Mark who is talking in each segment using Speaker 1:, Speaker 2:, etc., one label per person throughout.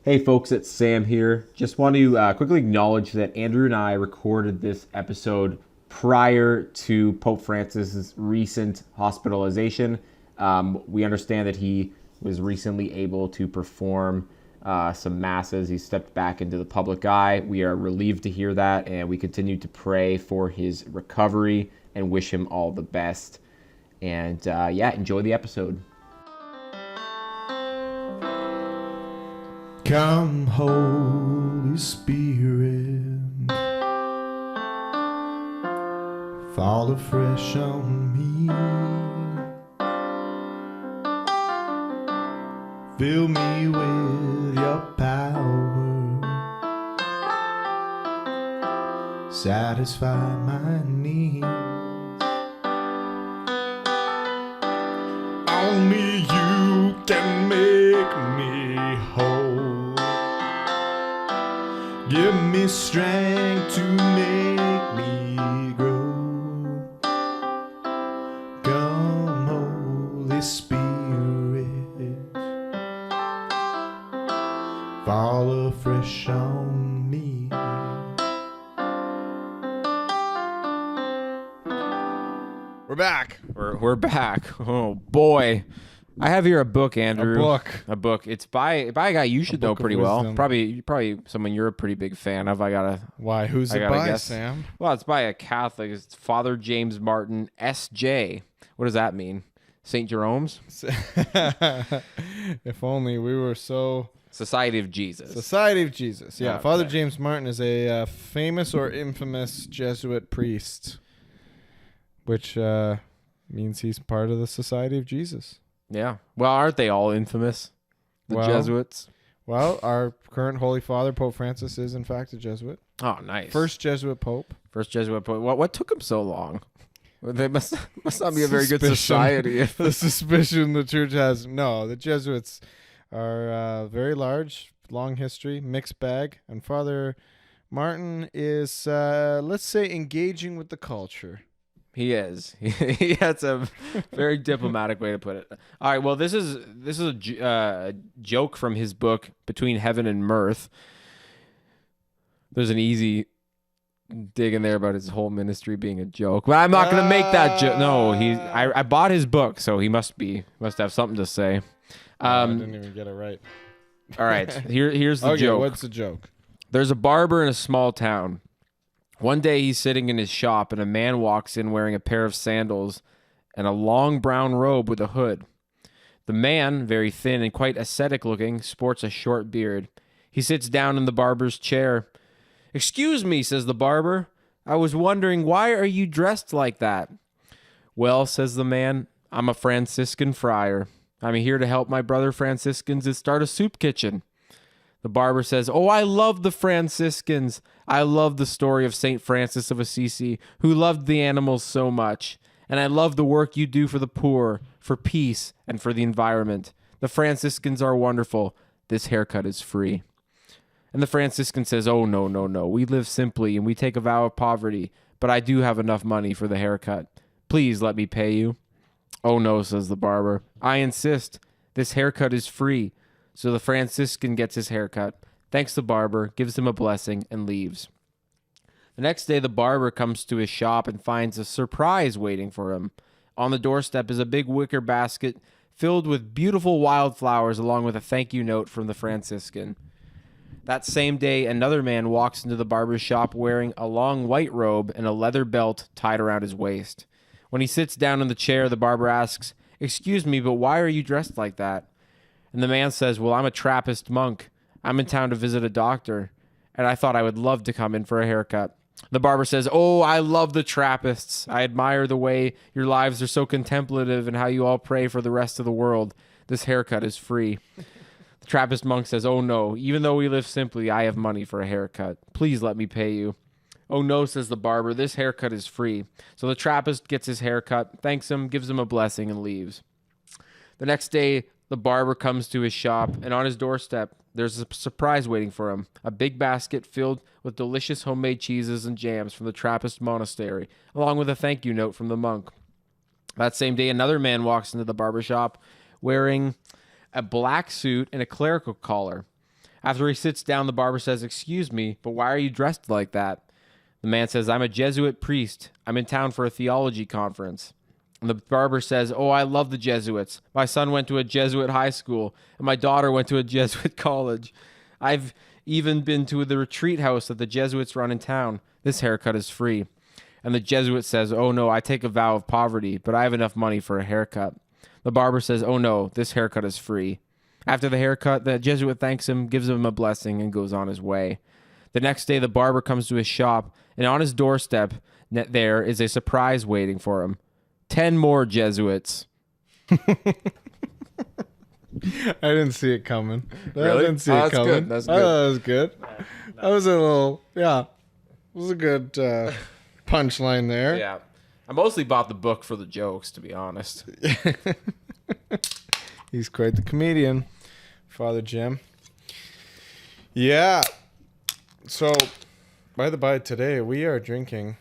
Speaker 1: Hey folks, it's Sam here. Just want to quickly acknowledge that Andrew and I recorded this episode prior to Pope Francis's recent hospitalization. We understand that he was recently able to perform some masses. He stepped back into the public eye. We are relieved to hear that, and we continue to pray for his recovery and wish him all the best. And enjoy the episode.
Speaker 2: Come, Holy Spirit, fall afresh on me. Fill me with your power, satisfy my needs. Only you can make me whole. Give me strength to make me grow. Come, Holy Spirit, fall afresh on me. We're back.
Speaker 1: We're back. Oh boy. I have here a book, Andrew. A book. It's by a guy you should know pretty well. Probably someone you're a pretty big fan of.
Speaker 2: Why? Who's it by, Sam?
Speaker 1: Well, it's by a Catholic. It's Father James Martin, S.J. What does that mean? St. Jerome's?
Speaker 2: If only we were so...
Speaker 1: Society of Jesus.
Speaker 2: Society of Jesus. Yeah.
Speaker 1: Okay.
Speaker 2: Father James Martin is a famous or infamous Jesuit priest, which means he's part of the Society of Jesus.
Speaker 1: Yeah. Well, aren't they all infamous? The Jesuits?
Speaker 2: Well, our current Holy Father, Pope Francis, is in fact a Jesuit.
Speaker 1: Oh, nice.
Speaker 2: First Jesuit Pope.
Speaker 1: What took him so long? They must not be a very good society.
Speaker 2: The suspicion the church has. No, the Jesuits are very large, long history, mixed bag. And Father Martin is, let's say, engaging with the culture.
Speaker 1: He is. That's a very diplomatic way to put it. All right. Well, this is a joke from his book Between Heaven and Mirth. There's an easy dig in there about his whole ministry being a joke, but I'm not going to make that joke. No, I bought his book, so he must have something to say.
Speaker 2: I didn't even get it right.
Speaker 1: All right. Here's the joke.
Speaker 2: What's the joke?
Speaker 1: There's a barber in a small town. One day he's sitting in his shop and a man walks in wearing a pair of sandals and a long brown robe with a hood. The man, very thin and quite ascetic looking, sports a short beard. He sits down in the barber's chair. "Excuse me," says the barber. "I was wondering, why are you dressed like that?" "Well," says the man, "I'm a Franciscan friar. I'm here to help my brother Franciscans to start a soup kitchen." The barber says, "Oh, I love the Franciscans. I love the story of St. Francis of Assisi, who loved the animals so much. And I love the work you do for the poor, for peace, and for the environment. The Franciscans are wonderful. This haircut is free." And the Franciscan says, "Oh, no, no, no. We live simply, and we take a vow of poverty, but I do have enough money for the haircut. Please let me pay you." "Oh, no," says the barber. "I insist. This haircut is free." So the Franciscan gets his haircut, thanks the barber, gives him a blessing, and leaves. The next day, the barber comes to his shop and finds a surprise waiting for him. On the doorstep is a big wicker basket filled with beautiful wildflowers along with a thank you note from the Franciscan. That same day, another man walks into the barber's shop wearing a long white robe and a leather belt tied around his waist. When he sits down in the chair, the barber asks, "Excuse me, but why are you dressed like that?" And the man says, "Well, I'm a Trappist monk. I'm in town to visit a doctor, and I thought I would love to come in for a haircut." The barber says, "Oh, I love the Trappists. I admire the way your lives are so contemplative and how you all pray for the rest of the world. This haircut is free." The Trappist monk says, "Oh, no. Even though we live simply, I have money for a haircut. Please let me pay you." "Oh, no," says the barber. "This haircut is free." So the Trappist gets his haircut, thanks him, gives him a blessing, and leaves. The next day, the barber comes to his shop, and on his doorstep, there's a surprise waiting for him. A big basket filled with delicious homemade cheeses and jams from the Trappist monastery, along with a thank you note from the monk. That same day, another man walks into the barber shop wearing a black suit and a clerical collar. After he sits down, the barber says, "Excuse me, but why are you dressed like that?" The man says, "I'm a Jesuit priest. I'm in town for a theology conference." And the barber says, "Oh, I love the Jesuits. My son went to a Jesuit high school, and my daughter went to a Jesuit college. I've even been to the retreat house that the Jesuits run in town. This haircut is free." And the Jesuit says, "Oh, no, I take a vow of poverty, but I have enough money for a haircut." The barber says, "Oh, no, this haircut is free." After the haircut, the Jesuit thanks him, gives him a blessing, and goes on his way. The next day, the barber comes to his shop, and on his doorstep, there is a surprise waiting for him. 10 more Jesuits.
Speaker 2: I didn't see it coming.
Speaker 1: Really?
Speaker 2: I didn't see it coming.
Speaker 1: Good. That's good.
Speaker 2: That was good. That was a little, yeah. It was a good punchline there.
Speaker 1: Yeah. I mostly bought the book for the jokes, to be honest.
Speaker 2: He's quite the comedian, Father Jim. Yeah. So, by the by, today we are drinking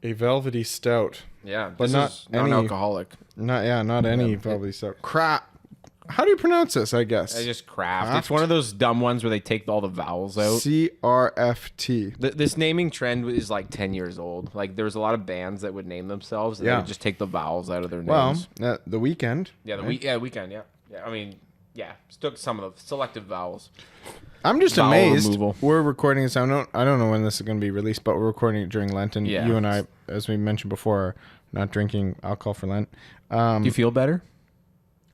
Speaker 2: a velvety stout.
Speaker 1: Yeah,
Speaker 2: but
Speaker 1: this
Speaker 2: not
Speaker 1: is
Speaker 2: any
Speaker 1: non-alcoholic.
Speaker 2: Not any velvety stout. Crap. How do you pronounce this? I guess
Speaker 1: I just craft. It's one of those dumb ones where they take all the vowels out.
Speaker 2: CRFT.
Speaker 1: This naming trend is like 10 years old. Like there was a lot of bands that would name themselves and they would just take the vowels out of their names.
Speaker 2: Well, The Weeknd.
Speaker 1: Yeah, Weekend. Yeah. I mean, yeah, took some of the selective vowels.
Speaker 2: I'm just
Speaker 1: Vowel
Speaker 2: amazed.
Speaker 1: removal.
Speaker 2: We're recording this. I don't know when this is going to be released, but we're recording it during Lent, and you and I, as we mentioned before, are not drinking alcohol for Lent.
Speaker 1: Do you feel better?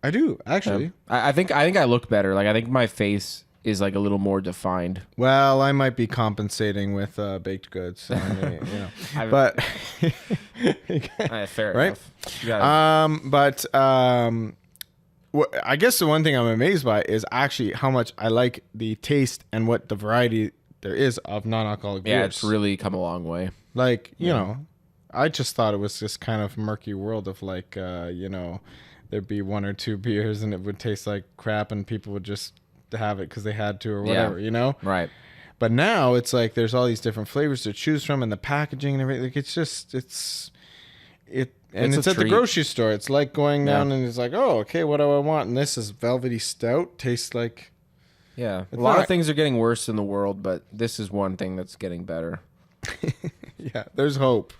Speaker 2: I do, actually.
Speaker 1: I think I look better. Like I think my face is like a little more defined.
Speaker 2: Well, I might be compensating with baked goods. I mean, but
Speaker 1: fair
Speaker 2: right?
Speaker 1: enough.
Speaker 2: I guess the one thing I'm amazed by is actually how much I like the taste and what the variety there is of non-alcoholic beers.
Speaker 1: Yeah, it's really come a long way.
Speaker 2: Like, you know, I just thought it was this kind of murky world of like, there'd be one or two beers and it would taste like crap and people would just have it because they had to or whatever, you know?
Speaker 1: Right.
Speaker 2: But now it's like there's all these different flavors to choose from and the packaging and everything. Like it's at the grocery store. It's like going down and it's like, oh, okay, what do I want? And this is velvety stout. Tastes like...
Speaker 1: Yeah. A lot of things are getting worse in the world, but this is one thing that's getting better.
Speaker 2: Yeah, there's hope.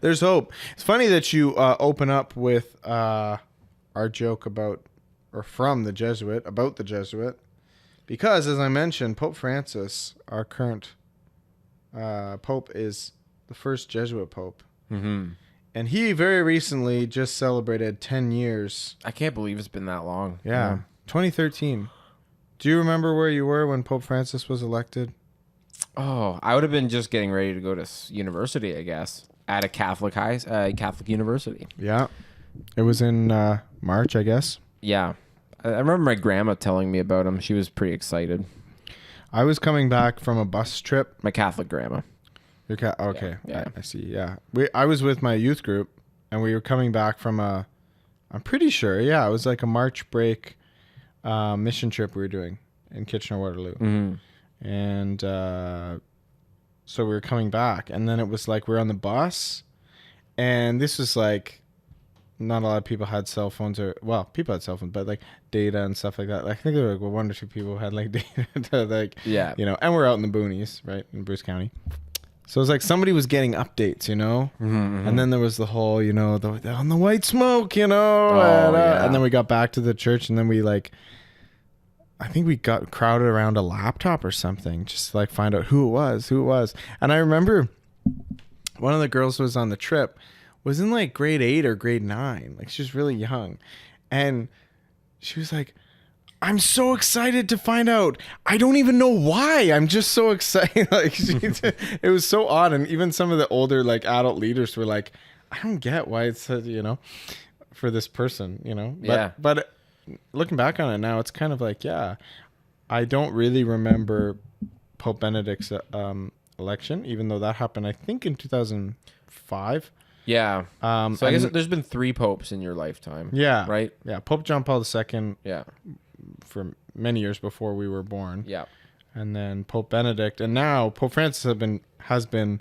Speaker 2: There's hope. It's funny that you open up with our joke about the Jesuit, because as I mentioned, Pope Francis, our current Pope, is the first Jesuit Pope.
Speaker 1: Mm-hmm.
Speaker 2: And he very recently just celebrated 10 years.
Speaker 1: I can't believe it's been that long.
Speaker 2: Yeah. 2013. Do you remember where you were when Pope Francis was elected?
Speaker 1: Oh, I would have been just getting ready to go to university, I guess, at a Catholic university.
Speaker 2: Yeah. It was in March, I guess.
Speaker 1: Yeah. I remember my grandma telling me about him. She was pretty excited.
Speaker 2: I was coming back from a bus trip.
Speaker 1: My Catholic grandma.
Speaker 2: Okay.
Speaker 1: Yeah.
Speaker 2: I see. Yeah. I was with my youth group and we were coming back from I'm pretty sure. Yeah. It was like a March break mission trip we were doing in Kitchener-Waterloo.
Speaker 1: Mm-hmm.
Speaker 2: And so we were coming back and then it was like we're on the bus and this was like not a lot of people had cell phones people had cell phones, but like data and stuff like that. Like, I think there were like one or two people who had like data to like, and we're out in the boonies, right? In Bruce County. So it was like somebody was getting updates,
Speaker 1: Mm-hmm.
Speaker 2: and then there was the whole, on the white smoke, and then we got back to the church, and then we I think we got crowded around a laptop or something, just to like find out who it was. And I remember one of the girls who was on the trip was in like grade 8 or grade 9, like she was really young, and she was like, I'm so excited to find out. I don't even know why. I'm just so excited. Like it was so odd. And even some of the older like adult leaders were like, I don't get why it's for this person, But looking back on it now, it's kind of like, I don't really remember Pope Benedict's election, even though that happened, I think, in 2005.
Speaker 1: Yeah. So I guess there's been 3 popes in your lifetime.
Speaker 2: Yeah.
Speaker 1: Right?
Speaker 2: Yeah. Pope John Paul II.
Speaker 1: Yeah.
Speaker 2: For many years before we were born.
Speaker 1: Yeah.
Speaker 2: And then Pope Benedict. And now Pope Francis has been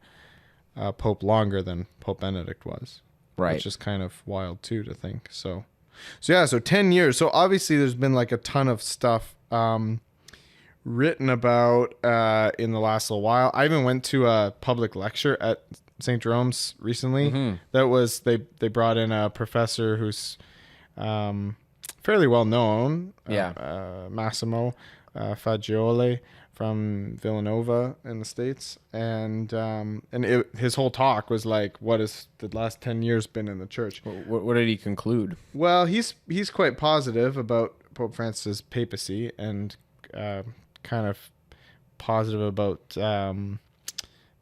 Speaker 2: Pope longer than Pope Benedict was.
Speaker 1: Right.
Speaker 2: Which is kind of wild too to think. So 10 years. So obviously there's been like a ton of stuff written about in the last little while. I even went to a public lecture at St. Jerome's recently. That was they brought in a professor who's fairly well known. Massimo Fagioli from Villanova in the States, and his whole talk was like, what has the last 10 years been in the church?
Speaker 1: What did he conclude?
Speaker 2: Well, he's quite positive about Pope Francis' papacy, and kind of positive about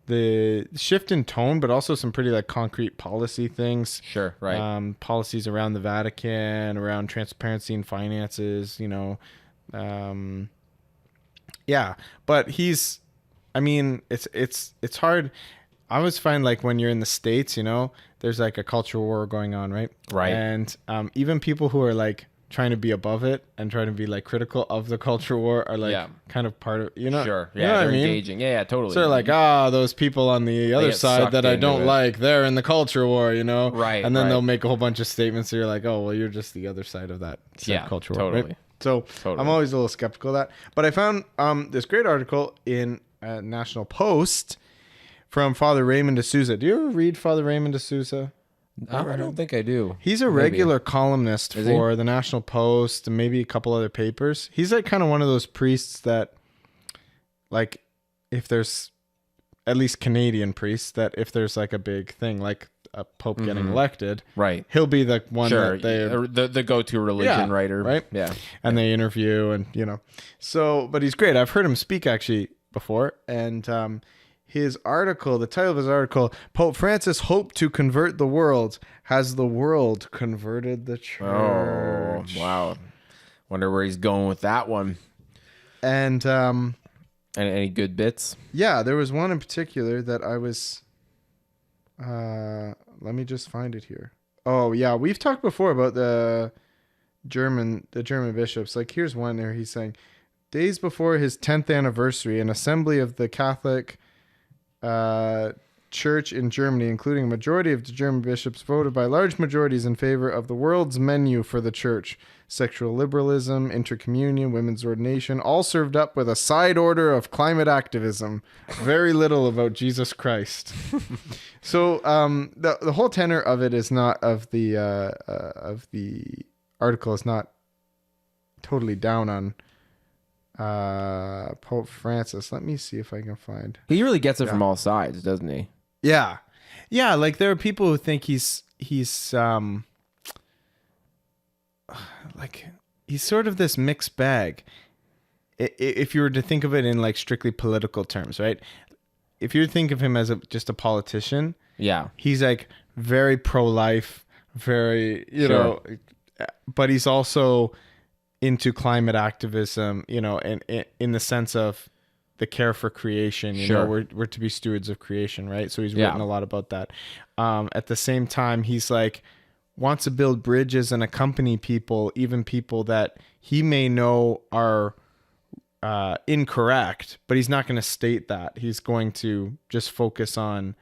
Speaker 2: the shift in tone, but also some pretty like concrete policy things.
Speaker 1: Sure, right.
Speaker 2: Policies around the Vatican, around transparency and finances, yeah, but it's hard. I always find like when you're in the States, there's like a cultural war going on, right?
Speaker 1: Right.
Speaker 2: And even people who are like trying to be above it and trying to be like critical of the culture war are like kind of part of,
Speaker 1: Sure. Yeah, they're engaging. Yeah, totally.
Speaker 2: So they're like, those people on the other side that I don't like, they're in the culture war,
Speaker 1: Right.
Speaker 2: And then they'll make a whole bunch of statements. So you're like, oh, well, you're just the other side of that culture war.
Speaker 1: Totally.
Speaker 2: Right? So I'm always a little skeptical of that. But I found this great article in National Post from Father Raymond de Souza. Do you ever read Father Raymond de Souza?
Speaker 1: I don't think I do.
Speaker 2: He's a regular columnist for the National Post and maybe a couple other papers. He's like kind of one of those priests that, like, if there's at least Canadian priests, that if there's like a big thing, like a pope getting elected,
Speaker 1: right,
Speaker 2: he'll be the one that they
Speaker 1: the go-to religion writer,
Speaker 2: right?
Speaker 1: Yeah,
Speaker 2: and they interview and So, but he's great. I've heard him speak actually before, and his article, the title of his article, Pope Francis hoped to convert the world. Has the world converted the church?
Speaker 1: Oh, wow. Wonder where he's going with that one.
Speaker 2: And
Speaker 1: any good bits?
Speaker 2: Yeah, there was one in particular that I was let me just find it here. Oh, yeah, we've talked before about the German bishops. Like, here's one where he's saying, days before his 10th anniversary, an assembly of the Catholic Church in Germany, including a majority of the German bishops, voted by large majorities in favor of the world's menu for the church. Sexual liberalism, intercommunion, women's ordination, all served up with a side order of climate activism. Very little about Jesus Christ. So the whole tenor of it is not of the article is not totally down on Pope Francis. Let me see if I can find.
Speaker 1: He really gets it from all sides, doesn't he?
Speaker 2: Yeah. Like there are people who think he's like he's sort of this mixed bag. If you were to think of it in like strictly political terms, right? If you think of him as just a politician, he's like very pro-life, very but he's also into climate activism, and in the sense of the care for creation, we're to be stewards of creation, right? So he's written a lot about that. At the same time, he's like wants to build bridges and accompany people, even people that he may know are incorrect, but he's not going to state that. He's going to just focus on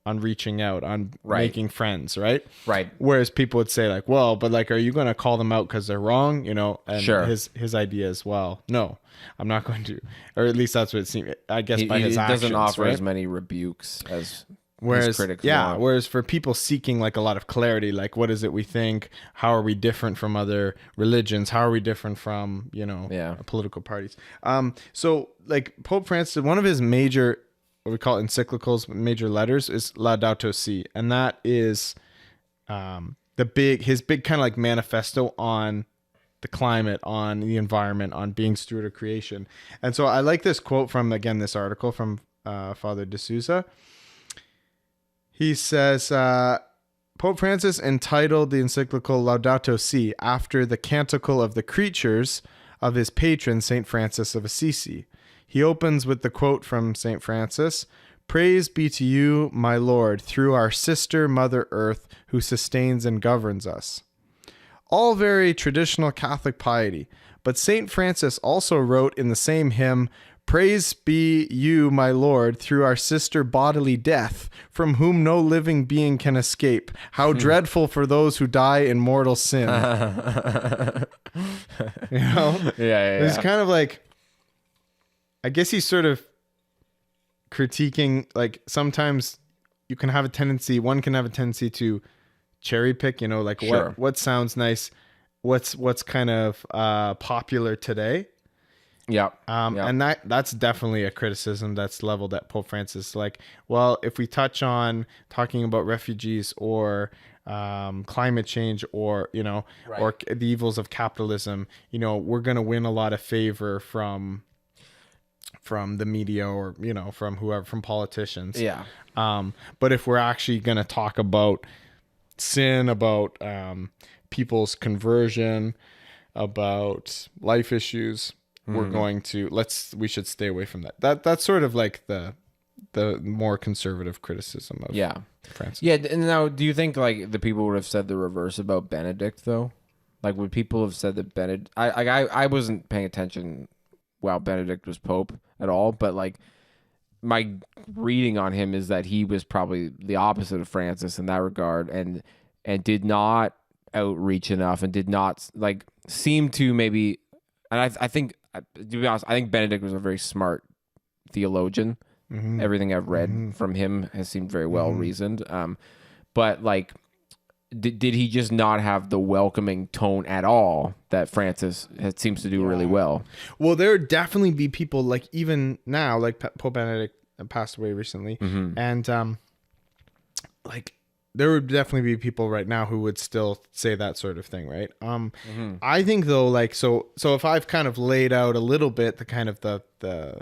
Speaker 2: reaching out, on making friends, right?
Speaker 1: Right.
Speaker 2: Whereas people would say like, well, but like, are you going to call them out because they're wrong? And his idea as well. No, I'm not going to, or at least that's what it seemed. I guess by his actions,
Speaker 1: doesn't offer
Speaker 2: right?
Speaker 1: as many rebukes as
Speaker 2: whereas
Speaker 1: critics want.
Speaker 2: Whereas for people seeking like a lot of clarity, like what is it we think? How are we different from other religions? How are we different from political parties? So like Pope Francis, one of his major, what we call encyclicals, major letters, is Laudato Si, and that is his big kind of like manifesto on the climate, on the environment, on being steward of creation. And so I like this quote from, again, this article from Father de Souza. He says, Pope Francis entitled the encyclical Laudato Si after the Canticle of the Creatures of his patron, St. Francis of Assisi. He opens with the quote from St. Francis, "Praise be to you, my Lord, through our sister Mother Earth, who sustains and governs us." All very traditional Catholic piety, but St. Francis also wrote in the same hymn, Praise be you, my Lord, through our sister bodily death, from whom no living being can escape. How dreadful for those who die in mortal sin. You know?
Speaker 1: Yeah.
Speaker 2: It's kind of like, I guess he's sort of critiquing, like, sometimes one can have a tendency to cherry pick, you know, like
Speaker 1: Sure.
Speaker 2: what sounds nice, what's kind of popular today.
Speaker 1: Yeah.
Speaker 2: And that's definitely a criticism that's leveled at Pope Francis. Like, well, if we touch on talking about refugees or climate change, or, you know,
Speaker 1: Right.
Speaker 2: or the evils of capitalism, you know, we're going to win a lot of favor from the media, or, you know, from whoever, from politicians.
Speaker 1: Yeah.
Speaker 2: But if we're actually going to talk about sin, about people's conversion, about life issues, we're going to we should stay away from that. That's sort of like the more conservative criticism of Francis.
Speaker 1: Yeah, and now do you think like the people would have said the reverse about Benedict though? Like, would people have said that Benedict? I wasn't paying attention while Benedict was Pope at all, but like my reading on him is that he was probably the opposite of Francis in that regard, and did not outreach enough, and did not like seem to maybe. And I think, to be honest, I think Benedict was a very smart theologian.
Speaker 2: Mm-hmm.
Speaker 1: Everything I've read from him has seemed very well reasoned. But like, did he just not have the welcoming tone at all that Francis seems to do really well?
Speaker 2: Well, there would definitely be people, like, even now, like Pope Benedict passed away recently, and like, there would definitely be people right now who would still say that sort of thing, right? I think though, like, so if I've kind of laid out a little bit the kind of the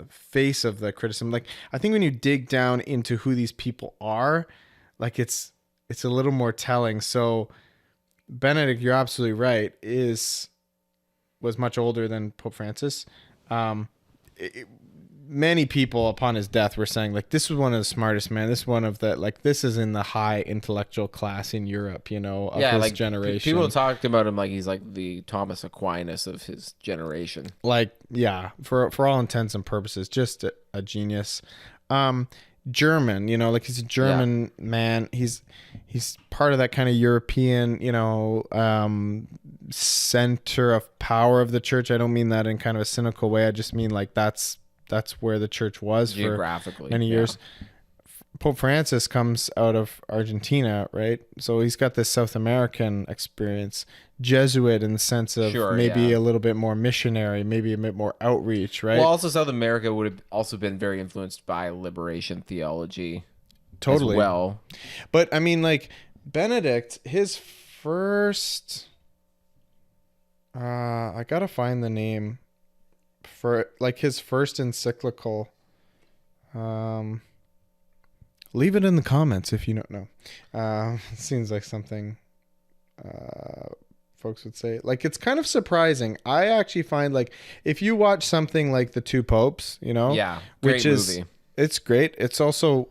Speaker 2: face of the criticism, like, I think when you dig down into who these people are, like, it's a little more telling. So Benedict, you're absolutely right, was much older than Pope Francis. Many people upon his death were saying, like, this was one of the smartest men. This is one of the, like, this is in the high intellectual class in Europe, you know, of his
Speaker 1: like
Speaker 2: generation.
Speaker 1: People talked about him like he's like the Thomas Aquinas of his generation.
Speaker 2: Like, yeah, for all intents and purposes, just a genius. German, you know, like, he's a German man. He's part of that kind of European, you know, center of power of the church. I don't mean that in kind of a cynical way. I just mean, like, that's where the church was
Speaker 1: Geographically,
Speaker 2: for many years. Pope Francis comes out of Argentina, right? So he's got this South American experience, Jesuit in the sense of maybe a little bit more missionary, maybe a bit more outreach, right?
Speaker 1: Well, also South America would have also been very influenced by liberation theology,
Speaker 2: totally.
Speaker 1: as well.
Speaker 2: But I mean, like, Benedict, his first, I gotta find the name for, like, his first encyclical. Leave it in the comments if you don't know. It seems like something folks would say. Like, it's kind of surprising. I actually find, like, if you watch something like The Two Popes, you know,
Speaker 1: Great movie.
Speaker 2: It's great. It's also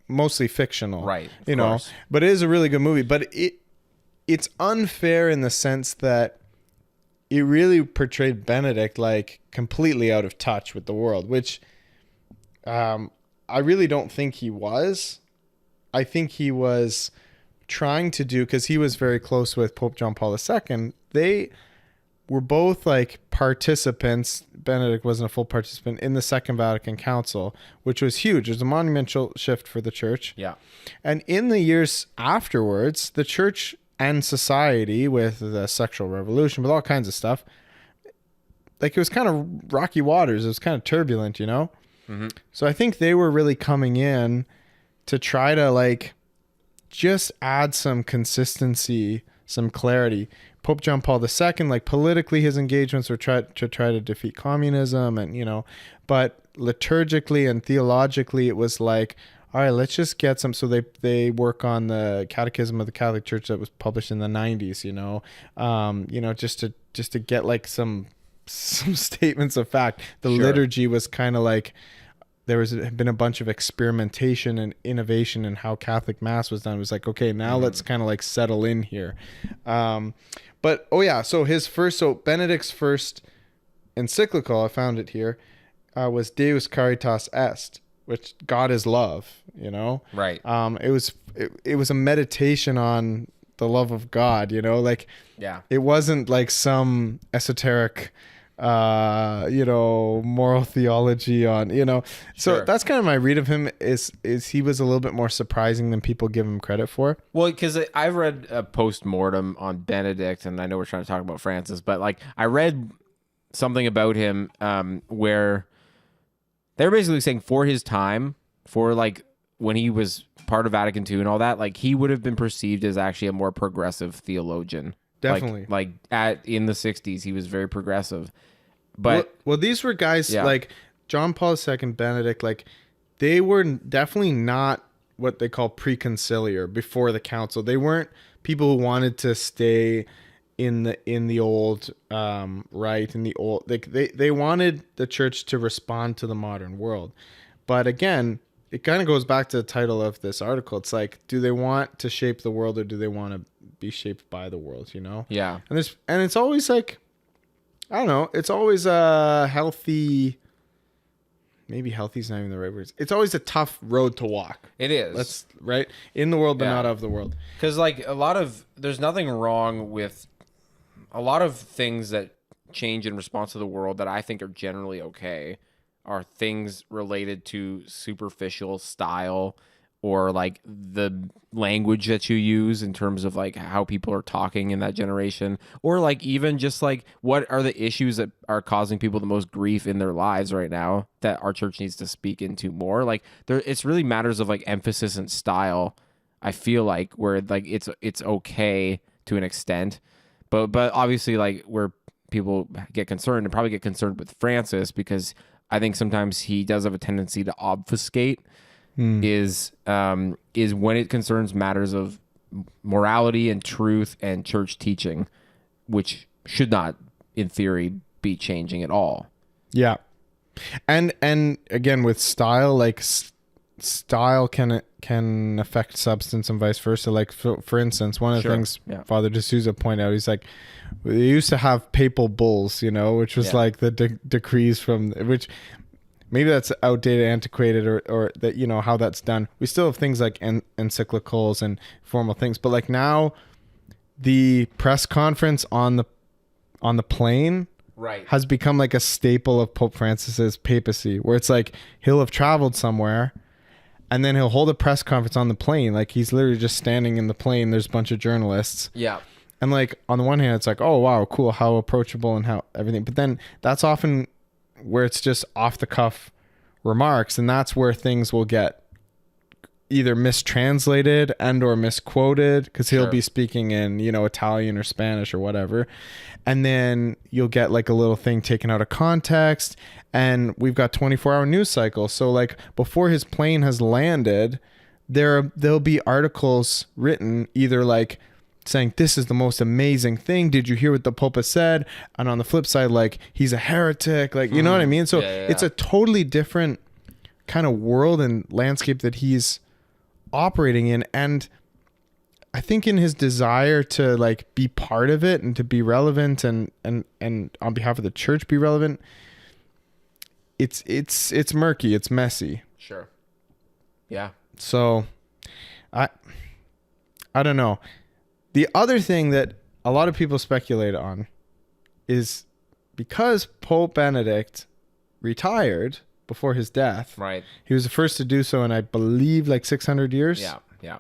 Speaker 2: mostly fictional,
Speaker 1: Right?
Speaker 2: You know, but it is a really good movie. But it's unfair in the sense that it really portrayed Benedict like completely out of touch with the world, which I really don't think he was. I think he was trying to do, because he was very close with Pope John Paul II. They were both like participants. Benedict wasn't a full participant in the Second Vatican Council, which was huge. It was a monumental shift for the church.
Speaker 1: Yeah.
Speaker 2: And in the years afterwards, the church and society, with the sexual revolution, with all kinds of stuff, like, it was kind of rocky waters. It was kind of turbulent, you know?
Speaker 1: Mm-hmm.
Speaker 2: So I think they were really coming in to try to, like, just add some consistency, some clarity. Pope John Paul II, like, politically, his engagements were to try to defeat communism, and, you know, but liturgically and theologically, it was like, all right, let's just get some. So they work on the Catechism of the Catholic Church that was published in the 90s, you know, just to get, like, some statements of fact. The liturgy was kind of like, there had been a bunch of experimentation and innovation in how Catholic Mass was done. It was like, okay, now let's kind of, like, settle in here. So Benedict's first encyclical, I found it here, was Deus Caritas Est, which God is love, you know?
Speaker 1: Right.
Speaker 2: It was a meditation on the love of God, you know? Like,
Speaker 1: Yeah.
Speaker 2: it wasn't like some esoteric, moral theology on, you know? So
Speaker 1: Sure.
Speaker 2: that's kind of my read of him is he was a little bit more surprising than people give him credit for.
Speaker 1: Well, because I've read a post-mortem on Benedict, and I know we're trying to talk about Francis, but like I read something about him where they were basically saying for his time, for like when he was part of Vatican II and all that, like he would have been perceived as actually a more progressive theologian.
Speaker 2: Definitely.
Speaker 1: In the 60s, he was very progressive. But
Speaker 2: well, these were guys like John Paul II, Benedict, like they were definitely not what they call preconciliar before the council. They weren't people who wanted to stay in the old right, in the old, like they wanted the church to respond to the modern world. But again, it kind of goes back to the title of this article. It's like, do they want to shape the world or do they want to be shaped by the world, you know?
Speaker 1: yeah.
Speaker 2: And it's always like, I don't know, it's always a healthy, maybe healthy is not even the right words. It's always a tough road to walk.
Speaker 1: It is.
Speaker 2: That's right. In the world, but not of the world.
Speaker 1: Because like there's nothing wrong with a lot of things that change in response to the world that I think are generally okay are things related to superficial style or like the language that you use in terms of like how people are talking in that generation, or like even just like what are the issues that are causing people the most grief in their lives right now that our church needs to speak into more. Like it's really matters of like emphasis and style. I feel like where like it's okay to an extent, but obviously like where people get concerned and probably get concerned with Francis because I think sometimes he does have a tendency to obfuscate. Is when it concerns matters of morality and truth and church teaching, which should not, in theory, be changing at all.
Speaker 2: Yeah, and again with style, like style can affect substance and vice versa. Like for instance, one of the things Father D'Souza pointed out, he's like, they used to have papal bulls, you know, which was like the decrees from which. Maybe that's outdated, antiquated, or that, you know, how that's done. We still have things like encyclicals and formal things, but like now, the press conference on the plane has become like a staple of Pope Francis's papacy, where it's like he'll have traveled somewhere, and then he'll hold a press conference on the plane, like he's literally just standing in the plane. There's a bunch of journalists, and like on the one hand, it's like, oh wow, cool, how approachable and how everything, but then that's often where it's just off the cuff remarks, and that's where things will get either mistranslated and or misquoted because he'll be speaking in, you know, Italian or Spanish or whatever, and then you'll get like a little thing taken out of context. And we've got 24-hour news cycles, so like before his plane has landed, there'll be articles written either like saying this is the most amazing thing, did you hear what the Pope has said, and on the flip side like he's a heretic, like, you know what I mean? So it's a totally different kind of world and landscape that he's operating in, and I think in his desire to like be part of it and to be relevant and on behalf of the church be relevant, it's murky, it's messy.
Speaker 1: Sure. Yeah.
Speaker 2: So I don't know. The other thing that a lot of people speculate on is because Pope Benedict retired before his death.
Speaker 1: Right.
Speaker 2: He was the first to do so in, I believe, like 600 years.
Speaker 1: Yeah.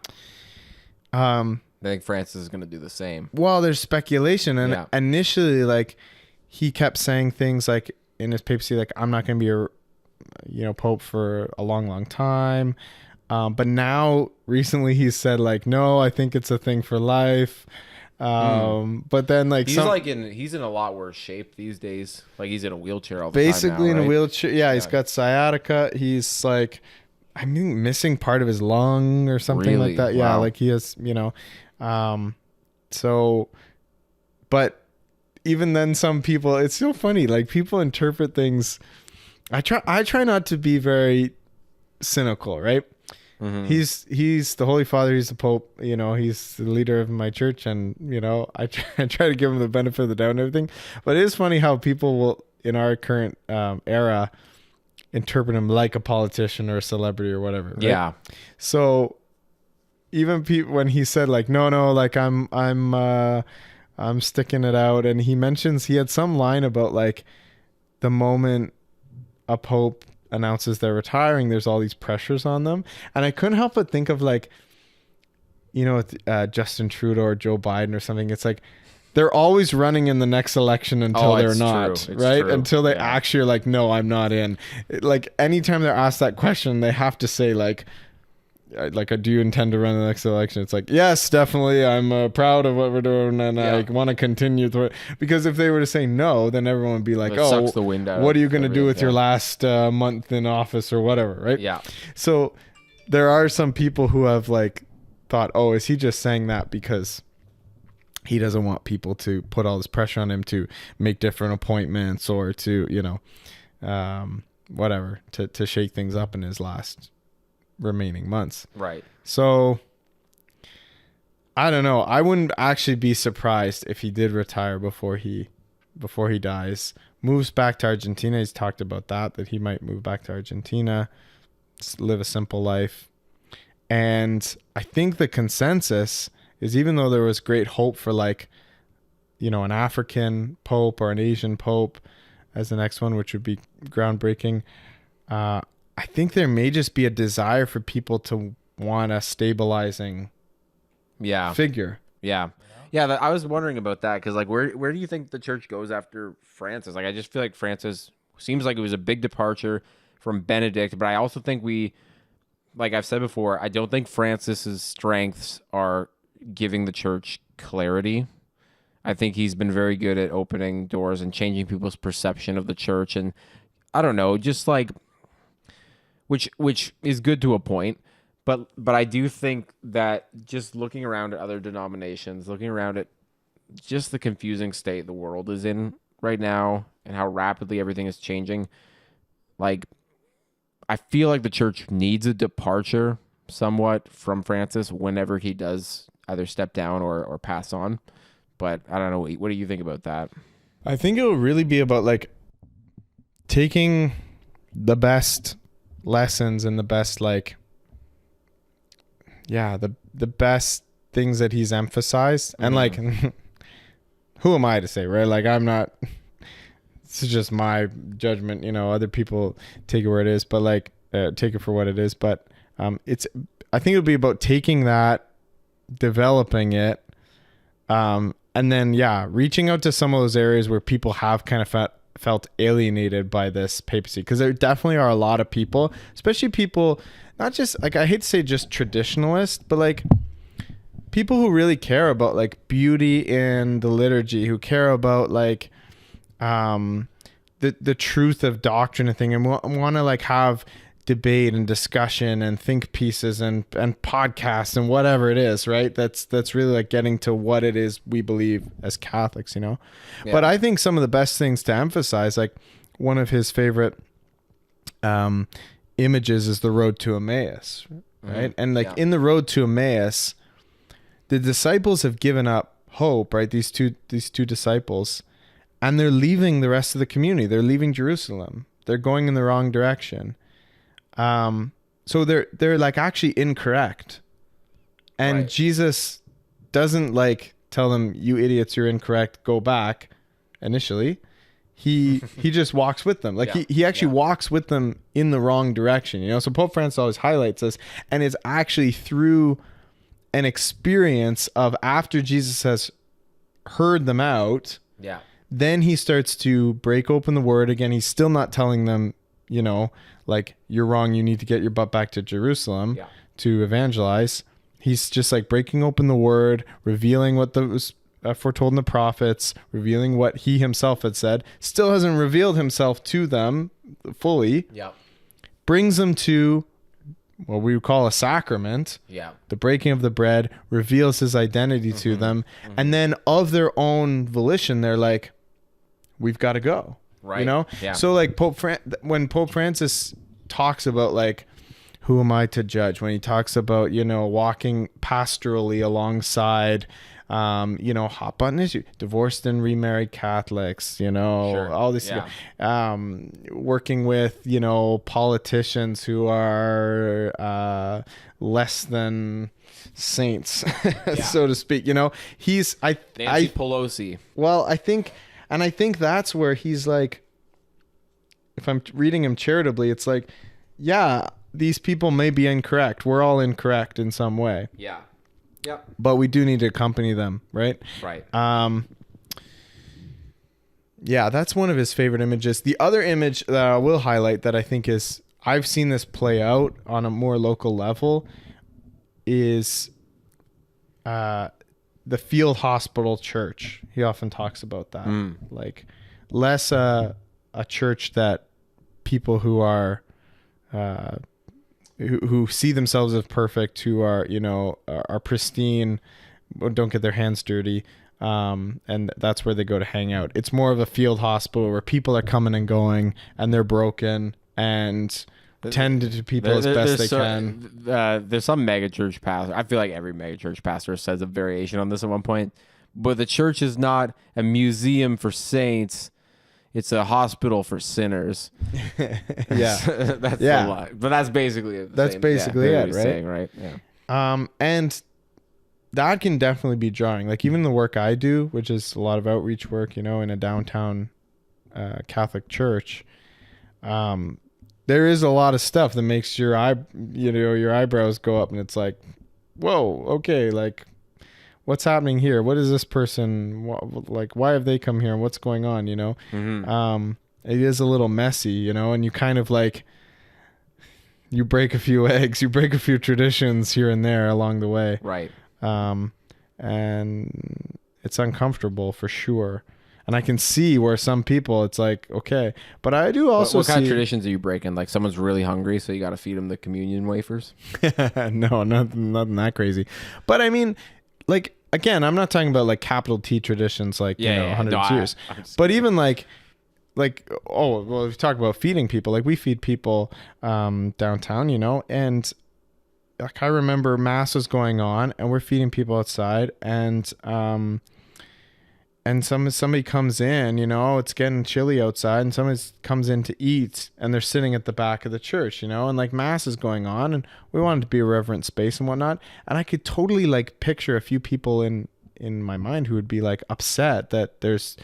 Speaker 1: I think Francis is going to do the same.
Speaker 2: Well, there's speculation. And initially, like, he kept saying things like in his papacy, like, I'm not going to be a Pope for a long, long time. But now recently he said like, no, I think it's a thing for life. But then like
Speaker 1: he's in a lot worse shape these days. Like he's in a wheelchair all the
Speaker 2: basically
Speaker 1: time now,
Speaker 2: in a wheelchair. Yeah, he's got sciatica. He's like, I mean, missing part of his lung or something like that. Yeah, like he has, so, but even then some people, it's so funny. Like people interpret things. I try not to be very cynical, right? Mm-hmm. He's the Holy Father, he's the Pope, he's the leader of my church, and I try to give him the benefit of the doubt and everything. But it is funny how people will, in our current era, interpret him like a politician or a celebrity or whatever. Right?
Speaker 1: Yeah.
Speaker 2: So even people, when he said like, no, like I'm sticking it out. And he mentions, he had some line about like the moment a pope announces they're retiring, there's all these pressures on them. And I couldn't help but think of like, you know, with Justin Trudeau or Joe Biden or something. It's like, they're always running in the next election until they're not, right?
Speaker 1: True.
Speaker 2: Until they actually are like, no, I'm not in. Like anytime they're asked that question, they have to say like, do you intend to run the next election? It's like, yes, definitely. I'm proud of what we're doing, and I want to continue through it. Because if they were to say no, then everyone would be like,
Speaker 1: sucks the wind out
Speaker 2: what are you going to do with your last month in office or whatever, right?
Speaker 1: Yeah.
Speaker 2: So there are some people who have like thought, oh, is he just saying that because he doesn't want people to put all this pressure on him to make different appointments or to, you know, whatever, to shake things up in his last remaining months.
Speaker 1: Right.
Speaker 2: So I don't know. I wouldn't actually be surprised if he did retire before he dies. Moves back to Argentina. He's talked about that he might move back to Argentina, live a simple life. And I think the consensus is, even though there was great hope for like, you know, an African pope or an Asian pope as the next one, which would be groundbreaking, I think there may just be a desire for people to want a stabilizing figure.
Speaker 1: Yeah. Yeah, I was wondering about that because, like, where do you think the church goes after Francis? Like, I just feel like Francis seems like it was a big departure from Benedict, but I also think like I've said before, I don't think Francis's strengths are giving the church clarity. I think he's been very good at opening doors and changing people's perception of the church, and I don't know, just like which is good to a point, but I do think that just looking around at other denominations, looking around at just the confusing state the world is in right now and how rapidly everything is changing, like I feel like the church needs a departure somewhat from Francis whenever he does either step down or pass on. But I don't know. What do you think about that?
Speaker 2: I think it will really be about like taking the best lessons and the best like, the best things that he's emphasized. And like, who am I to say, right? Like, I'm not, this is just my judgment, you know, other people take it where it is, but like, take it for what it is. But I think it'll be about taking that, developing it, and then, reaching out to some of those areas where people have kind of felt alienated by this papacy. Because there definitely are a lot of people, especially people, not just, like, I hate to say just traditionalists, but like people who really care about like beauty in the liturgy, who care about like the truth of doctrine and thing, and want to like have debate and discussion and think pieces and podcasts and whatever it is, right? That's really like getting to what it is we believe as Catholics, you know? Yeah. But I think some of the best things to emphasize, like one of his favorite images is the road to Emmaus, right? And like in the road to Emmaus, the disciples have given up hope, right? These two disciples, and they're leaving the rest of the community. They're leaving Jerusalem. They're going in the wrong direction. So they're like actually incorrect. And right. Jesus doesn't like tell them, you idiots, you're incorrect, go back initially. He just walks with them. Like he actually walks with them in the wrong direction, you know? So Pope Francis always highlights this, and it's actually through an experience of after Jesus has heard them out. Yeah. Then he starts to break open the word again. He's still not telling them, you know, like, you're wrong, you need to get your butt back to Jerusalem to evangelize. He's just like breaking open the word, revealing what was foretold in the prophets, revealing what he himself had said. Still hasn't revealed himself to them fully. Yeah. Brings them to what we would call a sacrament. Yeah. The breaking of the bread, reveals his identity to them. Mm-hmm. And then of their own volition, they're like, we've got to go. Right. You know? Yeah. So like when Pope Francis talks about like, who am I to judge? When he talks about, you know, walking pastorally alongside hot button issue, divorced and remarried Catholics,
Speaker 1: Sure.
Speaker 2: all this,
Speaker 1: Yeah.
Speaker 2: working with, politicians who are less than saints, so to speak. He's,
Speaker 1: Nancy Pelosi.
Speaker 2: well, I think that's where he's like, if I'm reading him charitably, it's like, yeah, these people may be incorrect. We're all incorrect in some way.
Speaker 1: Yeah. Yep.
Speaker 2: But we do need to accompany them, right?
Speaker 1: Right.
Speaker 2: Yeah, that's one of his favorite images. The other image that I will highlight that I think is, I've seen this play out on a more local level, is the field hospital church. He often talks about that. Like, less a church that people who are who see themselves as perfect, who are are pristine, don't get their hands dirty, and that's where they go to hang out. It's more of a field hospital where people are coming and going, and they're broken, and tend to people as best they can.
Speaker 1: There's some megachurch pastor. I feel like every megachurch pastor says a variation on this at one point. But the church is not a museum for saints. It's a hospital for sinners.
Speaker 2: Yeah.
Speaker 1: That's a lot. But that's basically it.
Speaker 2: That's basically it, right?
Speaker 1: Saying, right? Yeah.
Speaker 2: And that can definitely be jarring. Like, even the work I do, which is a lot of outreach work, in a downtown Catholic church, there is a lot of stuff that makes your eyebrows go up, and it's like, whoa, okay, like, what's happening here? What is this person, why have they come here, and what's going on,
Speaker 1: Mm-hmm.
Speaker 2: It is a little messy, and you kind of like, you break a few eggs, you break a few traditions here and there along the way.
Speaker 1: Right.
Speaker 2: And it's uncomfortable for sure. And I can see where some people, it's like, okay. But I do also
Speaker 1: what kind of traditions are you breaking? Like, someone's really hungry, so you got to feed them the communion wafers?
Speaker 2: No, nothing that crazy. But I mean, like, again, I'm not talking about like capital T traditions, like, 100 years. But even like, oh, well, we talk about feeding people. Like, we feed people downtown, and like, I remember mass was going on, and we're feeding people outside, and somebody comes in, it's getting chilly outside, and somebody comes in to eat, and they're sitting at the back of the church, and like, mass is going on, and we wanted to be a reverent space and whatnot. And I could totally like picture a few people in my mind who would be like upset that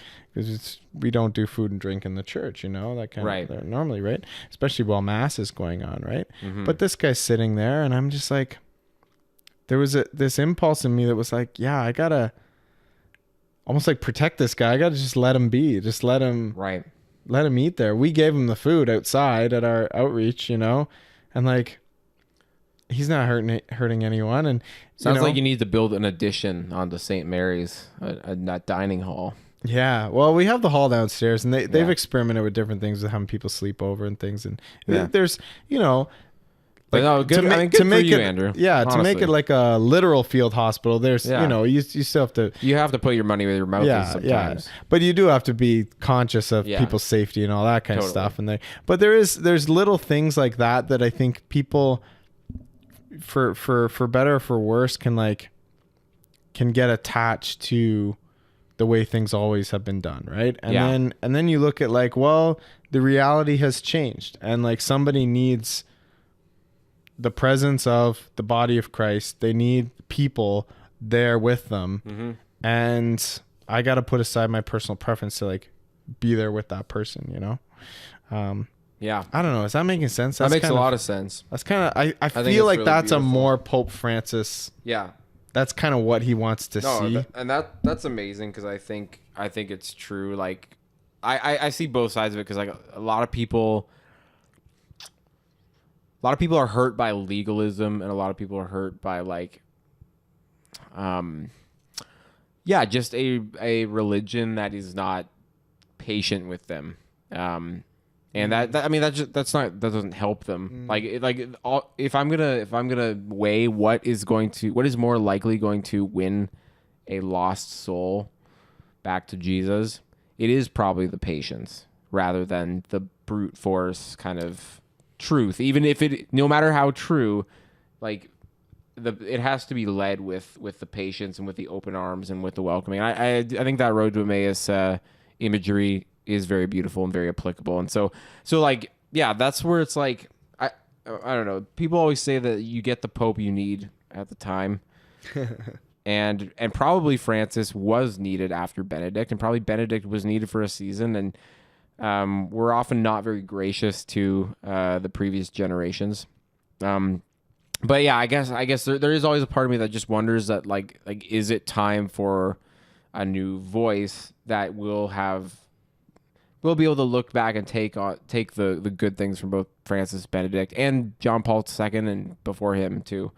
Speaker 2: we don't do food and drink in the church, that kind
Speaker 1: right.
Speaker 2: of normally, right? Especially while mass is going on, right?
Speaker 1: Mm-hmm.
Speaker 2: But this guy's sitting there, and I'm just like, there was this impulse in me that was like, yeah, I gotta almost like protect this guy. I gotta just let him be. Just let him eat there. We gave him the food outside at our outreach, and like, he's not hurting anyone. And
Speaker 1: sounds like you need to build an addition onto St. Mary's, a dining hall.
Speaker 2: Yeah, well, we have the hall downstairs, and they've experimented with different things with having people sleep over and things, and there's
Speaker 1: But no, good. Good for you, Andrew.
Speaker 2: Yeah,
Speaker 1: honestly.
Speaker 2: to make it like a literal field hospital, there's you still have to.
Speaker 1: You have to put your money where your mouth is sometimes.
Speaker 2: Yeah. But you do have to be conscious of people's safety and all that kind of stuff. But there's little things like that I think people, for better or for worse, can get attached to the way things always have been done, right? And then you look at like, well, the reality has changed, and like, somebody needs the presence of the body of Christ. They need people there with them. Mm-hmm. And I got to put aside my personal preference to like be there with that person,
Speaker 1: Yeah.
Speaker 2: I don't know. Is that making sense?
Speaker 1: That makes a lot of sense.
Speaker 2: That's kind of, I feel like really that's beautiful. A more Pope Francis.
Speaker 1: Yeah.
Speaker 2: That's kind of what he wants to see.
Speaker 1: And that's amazing, because I think it's true. Like, I see both sides of it, because like a lot of people are hurt by legalism, and a lot of people are hurt by like, just a religion that is not patient with them. And that doesn't help them. If I'm gonna weigh what is more likely going to win a lost soul back to Jesus, it is probably the patience rather than the brute force kind of truth. Even if no matter how true, like, it has to be led with the patience and with the open arms and with the welcoming. I think that road to Emmaus imagery is very beautiful and very applicable. And so like, yeah, that's where it's like, I don't know. People always say that you get the Pope you need at the time. and probably Francis was needed after Benedict, and probably Benedict was needed for a season. And we're often not very gracious to the previous generations. But yeah, I guess there is always a part of me that just wonders that like is it time for a new voice that will be able to look back and take the good things from both Francis, Benedict, and John Paul II, and before him too.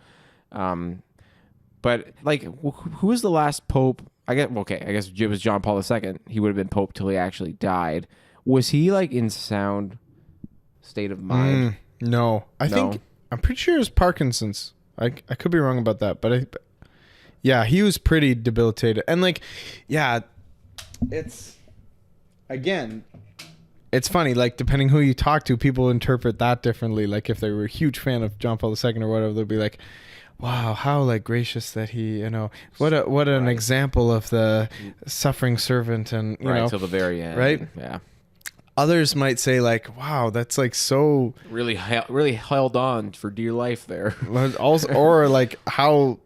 Speaker 1: But like, who was the last pope? I guess it was John Paul II. He would have been pope till he actually died. Was he like in sound state of mind?
Speaker 2: No, I think I'm pretty sure it was Parkinson's. I could be wrong about that, but yeah, he was pretty debilitated. And like, yeah, it's funny, like depending who you talk to, people interpret that differently. Like if they were a huge fan of John Paul II or whatever, they'll be like, wow, how like gracious that he, what an example of the suffering servant, and you know,
Speaker 1: till the very end,
Speaker 2: right?
Speaker 1: Yeah.
Speaker 2: Others might say like, wow, that's like so
Speaker 1: really held on for dear life there.
Speaker 2: Also, or like how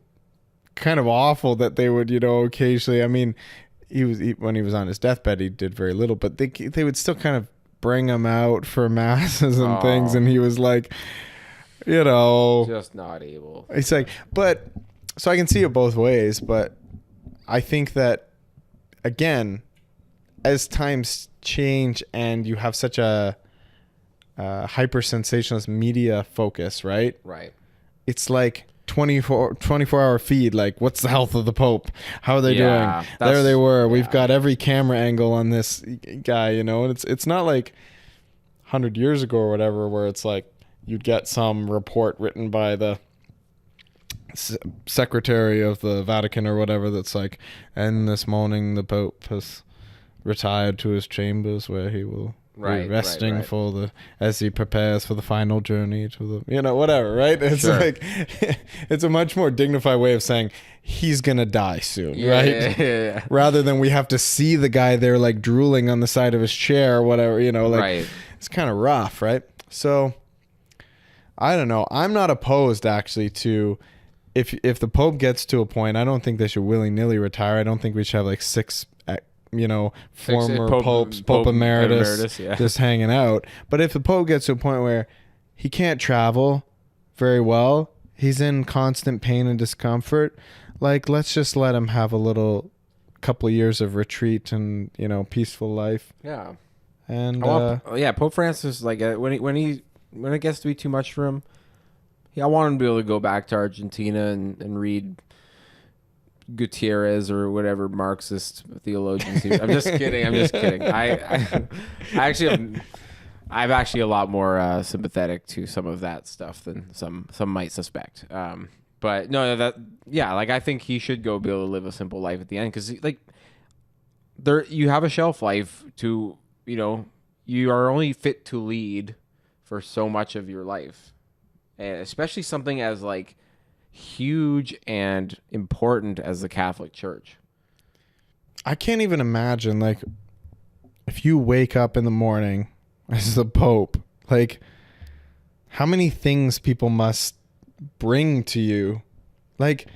Speaker 2: kind of awful that they would, occasionally. I mean, when he was on his deathbed, he did very little, but they would still kind of bring him out for masses and things, and he was like,
Speaker 1: just not able.
Speaker 2: It's like, but so I can see it both ways, but I think that again, as times change and you have such a hyper sensationalist media focus, right? It's like 24-hour feed. Like, what's the health of the Pope? How are they doing? There they were. Yeah. We've got every camera angle on this guy, and it's not like 100 years ago or whatever, where it's like you'd get some report written by the secretary of the Vatican or whatever that's like, and this morning the Pope has retired to his chambers where he will be resting as he prepares for the final journey to the whatever, right? It's like it's a much more dignified way of saying he's gonna die soon, right?
Speaker 1: Yeah.
Speaker 2: Rather than we have to see the guy there like drooling on the side of his chair or whatever, it's kind of rough, right? So I don't know. I'm not opposed actually to if the Pope gets to a point. I don't think they should willy-nilly retire. I don't think we should have like six former popes, Pope Emeritus just hanging out. But if the Pope gets to a point where he can't travel very well, he's in constant pain and discomfort, like let's just let him have a couple of years of retreat and peaceful life.
Speaker 1: Yeah.
Speaker 2: And
Speaker 1: Pope Francis, like when it gets to be too much for him, I want him to be able to go back to Argentina and read Gutierrez or whatever Marxist theologians. I'm just kidding. I'm actually a lot more sympathetic to some of that stuff than some might suspect. But no, I think he should go be able to live a simple life at the end, because like you have a shelf life to you are only fit to lead for so much of your life, and especially something as like huge and important as the Catholic Church.
Speaker 2: I can't even imagine, like, if you wake up in the morning as the Pope, like how many things people must bring to you, like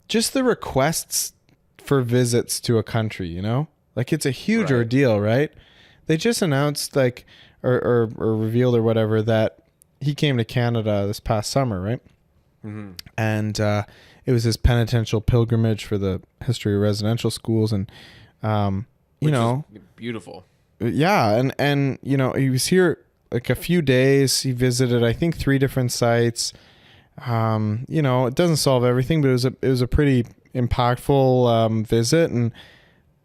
Speaker 2: just the requests for visits to a country, like it's a huge ordeal, right? They just announced like or revealed or whatever that he came to Canada this past summer, right? Mm-hmm. And it was his penitential pilgrimage for the history of residential schools, and
Speaker 1: Which is beautiful.
Speaker 2: Yeah, and he was here like a few days. He visited, I think, 3 different sites. It doesn't solve everything, but it was a pretty impactful visit,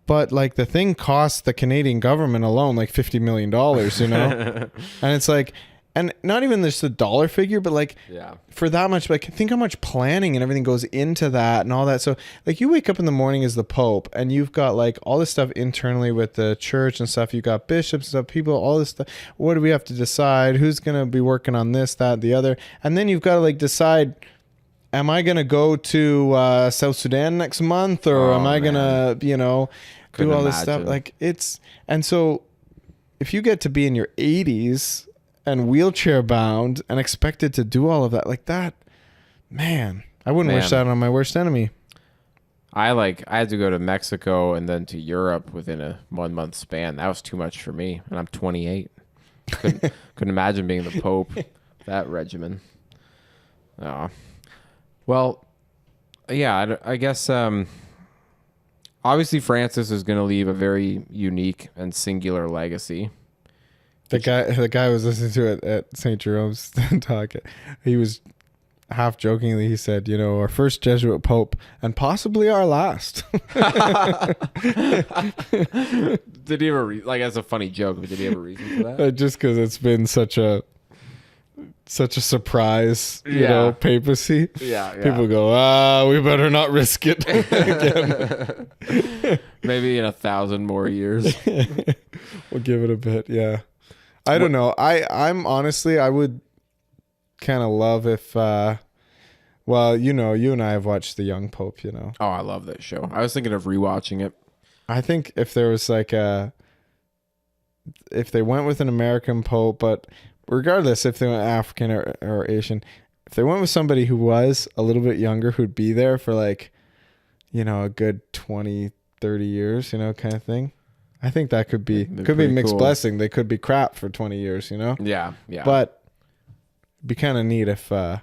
Speaker 2: but like the thing cost the Canadian government alone like $50 million, and it's like. And not even just the dollar figure, but like for that much, like think how much planning and everything goes into that and all that. So like you wake up in the morning as the Pope and you've got like all this stuff internally with the church and stuff. You've got bishops and stuff, people, all this stuff. What do we have to decide? Who's going to be working on this, that, the other? And then you've got to like decide am I gonna go to South Sudan next month, or am I gonna,
Speaker 1: Couldn't
Speaker 2: do all this stuff?
Speaker 1: imagine.
Speaker 2: Like and so if you get to be in your 80s and wheelchair bound and expected to do all of that, like that, man, I wouldn't wish
Speaker 1: Man.
Speaker 2: that on my worst enemy.
Speaker 1: I had to go to Mexico and then to Europe within a 1 month span. That was too much for me, and I'm 28. Couldn't imagine being the Pope. That regimen. Oh. Well, yeah. I guess obviously Francis is going to leave a very unique and singular legacy.
Speaker 2: The guy was listening to it at St. Jerome's talk. He was half jokingly, he said, our first Jesuit pope and possibly our last.
Speaker 1: Did he ever as a funny joke, but did he have a reason for that?
Speaker 2: Just because it's been such a surprise,
Speaker 1: Yeah.
Speaker 2: papacy.
Speaker 1: Yeah.
Speaker 2: People go, we better not risk it again.
Speaker 1: Maybe in 1,000 more years.
Speaker 2: We'll give it a bit. Yeah. I don't know. I'm honestly, I would kind of love if, you and I have watched The Young Pope,
Speaker 1: Oh, I love that show. I was thinking of rewatching it.
Speaker 2: I think if there was if they went with an American Pope, but regardless if they went African or Asian, if they went with somebody who was a little bit younger, who'd be there for a good 20, 30 years, kind of thing. I think that could be mixed
Speaker 1: cool.
Speaker 2: blessing. They could be crap for 20 years,
Speaker 1: Yeah.
Speaker 2: But it'd be kind of neat if,
Speaker 1: I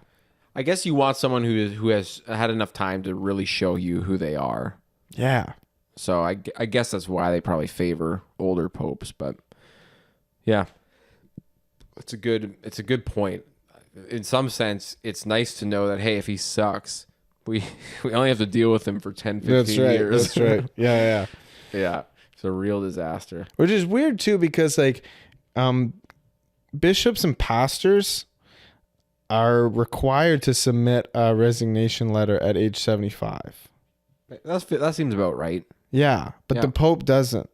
Speaker 1: guess you want someone who has had enough time to really show you who they are.
Speaker 2: yeah.
Speaker 1: So I guess that's why they probably favor older popes. But yeah, it's a good point. In some sense, it's nice to know that, hey, if he sucks, we only have to deal with him for 10, 15 years.
Speaker 2: That's right. Yeah.
Speaker 1: Yeah. It's a real disaster.
Speaker 2: Which is weird too, because bishops and pastors are required to submit a resignation letter at age 75.
Speaker 1: That seems about right.
Speaker 2: Yeah, but
Speaker 1: Yeah.
Speaker 2: the Pope doesn't.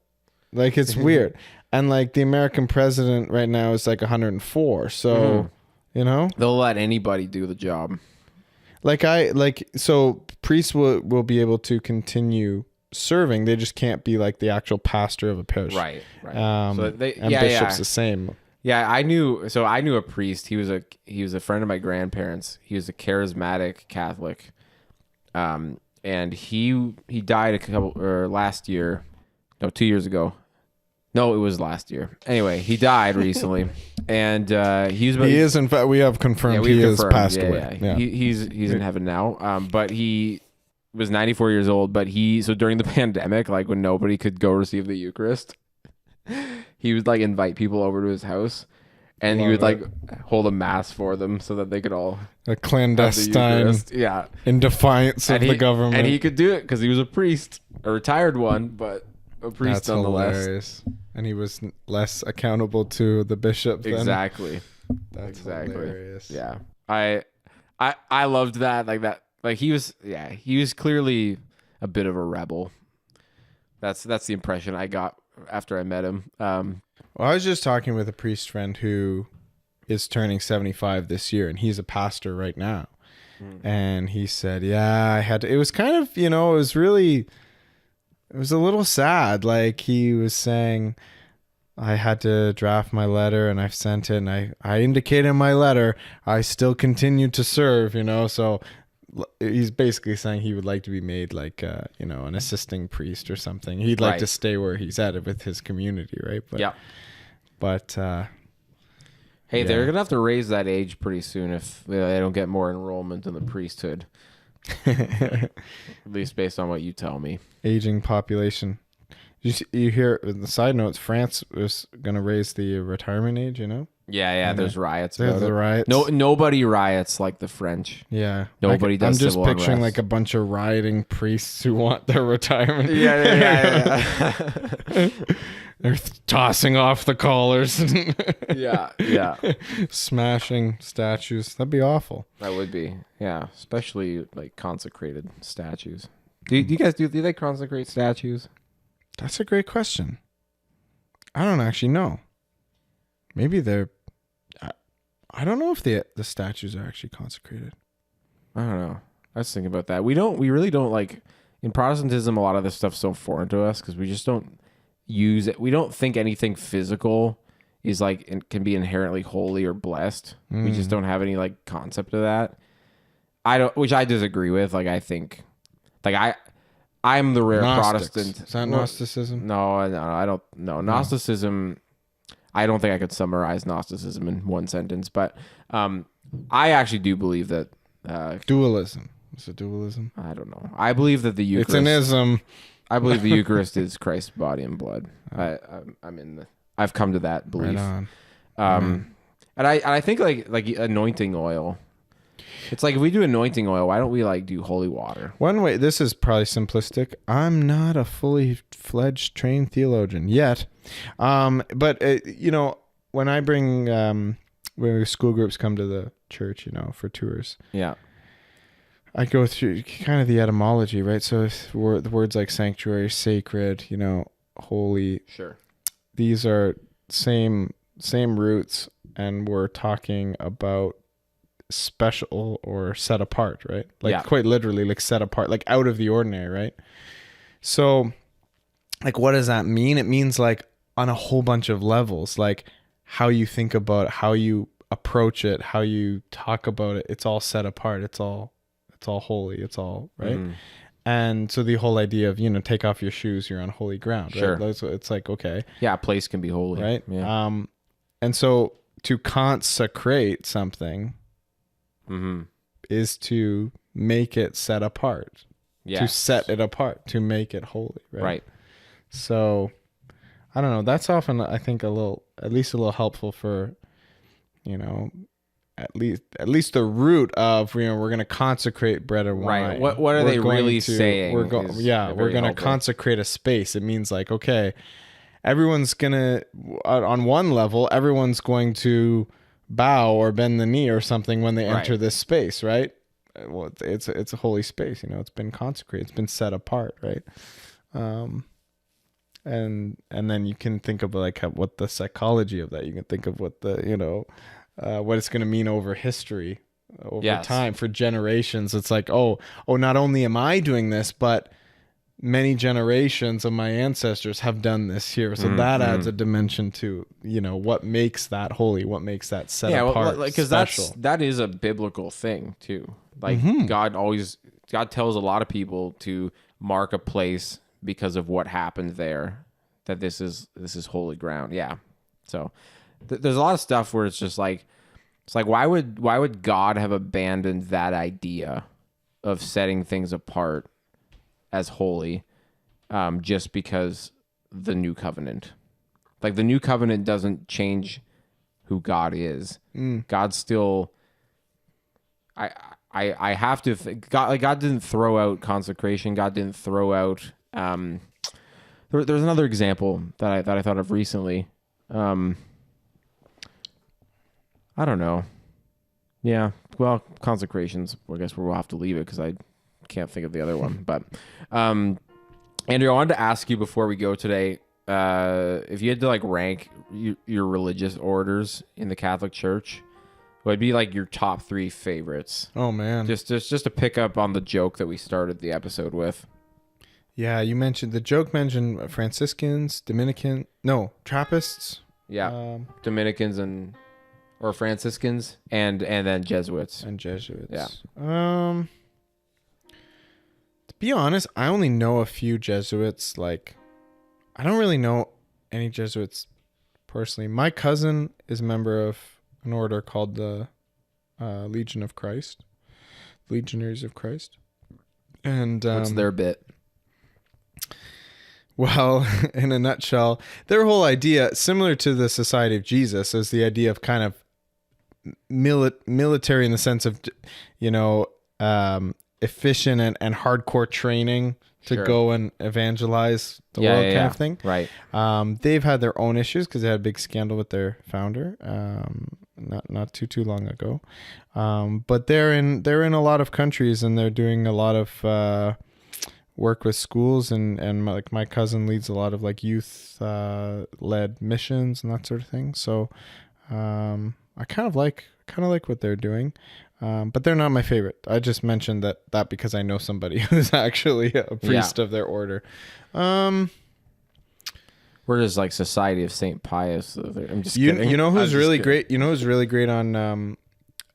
Speaker 2: It's weird. And the American president right now is 104. So,
Speaker 1: They'll let anybody do the job.
Speaker 2: so priests will be able to continue serving. They just can't be the actual pastor of a parish.
Speaker 1: Right.
Speaker 2: And bishops the same.
Speaker 1: Yeah, I knew a priest. He was a friend of my grandparents. He was a charismatic Catholic. And he died last year. No, 2 years ago. No, it was last year. Anyway, he died recently. And he is, in fact,
Speaker 2: we have confirmed he has passed away.
Speaker 1: Yeah. He's in heaven now. But he was 94 years old, but so during the pandemic, when nobody could go receive the Eucharist, he would invite people over to his house, and he would hold a mass for them so that they could all
Speaker 2: a clandestine,
Speaker 1: yeah,
Speaker 2: in defiance of the government.
Speaker 1: And he could do it because he was a priest, a retired one, but a priest
Speaker 2: That's
Speaker 1: nonetheless.
Speaker 2: Hilarious. And he was less accountable to the bishop than
Speaker 1: Exactly.
Speaker 2: That's
Speaker 1: exactly.
Speaker 2: hilarious.
Speaker 1: Yeah, I loved that. He was clearly a bit of a rebel. That's the impression I got after I met him.
Speaker 2: Well, I was just talking with a priest friend who is turning 75 this year, and he's a pastor right now. And he said, yeah, it was kind of, it was a little sad. He was saying, I had to draft my letter and I've sent it, and I indicated in my letter, I still continue to serve, so he's basically saying he would like to be made an assisting priest or something. He'd like to stay where he's at with his community, right? But
Speaker 1: hey, they're gonna have to raise that age pretty soon if they don't get more enrollment in the priesthood. At least based on what you tell me.
Speaker 2: Aging population. You hear the side notes, France was going to raise the retirement age,
Speaker 1: Yeah, there's riots
Speaker 2: There's
Speaker 1: about
Speaker 2: the
Speaker 1: it.
Speaker 2: riots.
Speaker 1: Nobody riots like the French.
Speaker 2: Yeah.
Speaker 1: Nobody does.
Speaker 2: I'm just
Speaker 1: civil
Speaker 2: picturing
Speaker 1: unrest.
Speaker 2: a bunch of rioting priests who want their retirement.
Speaker 1: Yeah.
Speaker 2: They're tossing off the collars.
Speaker 1: Yeah.
Speaker 2: Smashing statues. That'd be awful.
Speaker 1: That would be. Yeah, especially consecrated statues. Do you guys do they consecrate statues?
Speaker 2: That's a great question. I don't actually know. Maybe they're... I don't know if the statues are actually consecrated.
Speaker 1: I don't know. I was thinking about that. We really don't like in Protestantism. A lot of this stuff's so foreign to us because we just don't use it. We don't think anything physical is like can be inherently holy or blessed. We just don't have any like concept of that. Which I disagree with. Like I think, like I'm the rare
Speaker 2: Gnostics.
Speaker 1: Protestant.
Speaker 2: Is that Gnosticism?
Speaker 1: No, I don't. No, Gnosticism. I don't think I could summarize Gnosticism in one sentence, but I actually do believe that
Speaker 2: Dualism. Is it dualism?
Speaker 1: I don't know. I believe that the Eucharist.
Speaker 2: It's an ism.
Speaker 1: I believe the Eucharist is Christ's body and blood. I've come to that belief.
Speaker 2: Right on.
Speaker 1: And I think like anointing oil. It's like if we do anointing oil, why don't we like do holy water?
Speaker 2: One way, this is probably simplistic. I'm not a fully fledged trained theologian yet. But when I bring, when school groups come to the church, for tours.
Speaker 1: Yeah.
Speaker 2: I go through kind of the etymology, right? So the words like sanctuary, sacred, holy.
Speaker 1: Sure.
Speaker 2: These are same roots, and we're talking about special or set apart, right? Like quite literally, like set apart, like out of the ordinary, right? So, like, what does that mean? It means like on a whole bunch of levels, like how you think about it, how you approach it, how you talk about it. It's all set apart. It's all holy. It's all right. Mm. And so the whole idea of, take off your shoes, you're on holy ground, right? Sure. It's like, okay.
Speaker 1: Yeah, a place can be holy.
Speaker 2: Right?
Speaker 1: Yeah.
Speaker 2: And so to consecrate something is to make it set apart. Yes. To set it apart, to make it holy, right? Right. So, I don't know. That's often, I think, at least a little helpful for, at least the root of we're going to consecrate bread and wine.
Speaker 1: Right. What are they really saying?
Speaker 2: We're going to consecrate a space. It means like, okay, everyone's going to on one level, everyone's going to bow or bend the knee or something when they enter this space, right? Well, it's a holy space, it's been consecrated, it's been set apart, right? And then you can think of like what the psychology of that. You can think of what the what it's going to mean over history, over time, for generations. It's like, oh, not only am I doing this, but many generations of my ancestors have done this here. So that adds a dimension to, what makes that holy, what makes that set apart. Yeah, because
Speaker 1: that is a biblical thing too. Like God tells a lot of people to mark a place because of what happened there, that this is holy ground. Yeah. So there's a lot of stuff where it's just like, why would God have abandoned that idea of setting things apart as holy, just because the new covenant, like the new covenant doesn't change who God is. God still, I have to think, God didn't throw out consecration. God didn't throw out, there's another example that I thought of recently. I don't know. Yeah. Well, consecrations, I guess we'll have to leave it because I can't think of the other one. But Andrew, I wanted to ask you before we go today, if you had to like rank your religious orders in the Catholic Church, what would be like your top 3 favorites?
Speaker 2: Oh man.
Speaker 1: Just to pick up on the joke that we started the episode with.
Speaker 2: Yeah, the joke mentioned Franciscans, Trappists.
Speaker 1: Yeah. Dominicans or Franciscans and then Jesuits.
Speaker 2: And Jesuits.
Speaker 1: Yeah.
Speaker 2: To be honest, I only know a few Jesuits. Like, I don't really know any Jesuits personally. My cousin is a member of an order called the Legionaries of Christ. And
Speaker 1: what's their bit?
Speaker 2: Well, in a nutshell, their whole idea, similar to the Society of Jesus, is the idea of kind of military in the sense of, efficient and hardcore training to go and evangelize the world kind of thing.
Speaker 1: Right.
Speaker 2: They've had their own issues because they had a big scandal with their founder not too long ago. But they're in a lot of countries, and they're doing a lot of work with schools, and my cousin leads a lot of like youth led missions and that sort of thing. So I kind of like kind of like what they're doing. But they're not my favorite. I just mentioned that because I know somebody who's actually a priest of their order.
Speaker 1: We're just like Society of St. Pius. I'm just kidding.
Speaker 2: You know who's really great? You know who's really great on